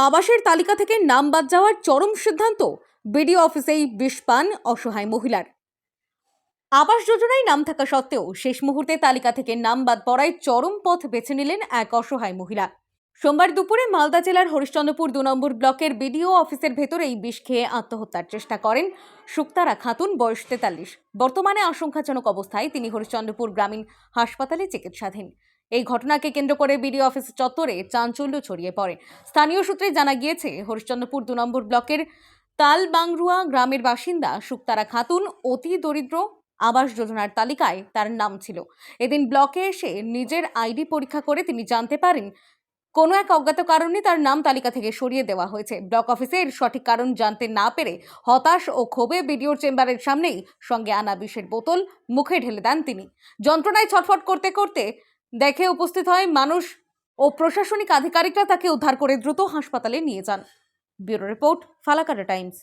আবাসের তালিকা থেকে নাম বাদ যাওয়ার চরম সিদ্ধান্ত। বিডিও অফিসেই বিষ পান অসহায় মহিলার। আবাস যোজনায় নাম থাকা সত্ত্বেও শেষ মুহূর্তে তালিকা থেকে নাম বাদ পড়ায় চরম পথ বেছে নিলেন এক অসহায় মহিলা। সোমবার দুপুরে মালদা জেলার হরিশ্চন্দ্রপুর ২ নম্বর ব্লকের বিডিও অফিসের ভেতরেই বিষ খেয়ে আত্মহত্যার চেষ্টা করেন শুক্তারা খাতুন, বয়স ৪৩। বর্তমানে আশঙ্কাজনক অবস্থায় তিনি হরিশ্চন্দ্রপুর গ্রামীণ হাসপাতালে চিকিৎসাধীন। এই ঘটনাকে কেন্দ্র করে বিডিও অফিস চত্বরে চাঞ্চল্য ছড়িয়ে পড়ে। স্থানীয় সূত্রে জানা গিয়েছে, হরিশ্চন্দ্রপুর ২ নম্বর ব্লকের তালবাংরুয়া গ্রামের বাসিন্দা শুক্তারা খাতুন অতি দরিদ্র। আবাস যোজনার তালিকায় তার নাম ছিল। এদিন ব্লকে এসে নিজের আইডি পরীক্ষা করে তিনি জানতে পারেন কোনো এক অজ্ঞাত কারণে তার নাম তালিকা থেকে সরিয়ে দেওয়া হয়েছে। ব্লক অফিসে এর সঠিক কারণ জানতে না পেরে হতাশ ও ক্ষোভে বিডিওর চেম্বারের সামনেই সঙ্গে আনা বিষের বোতল মুখে ঢেলে দেন তিনি। যন্ত্রণায় ছটফট করতে করতে দেখে উপস্থিত হয় মানুষ ও প্রশাসনিক আধিকারিকরা তাকে উদ্ধার করে দ্রুত হাসপাতালে নিয়ে যান। Bureau report, Falakata Times.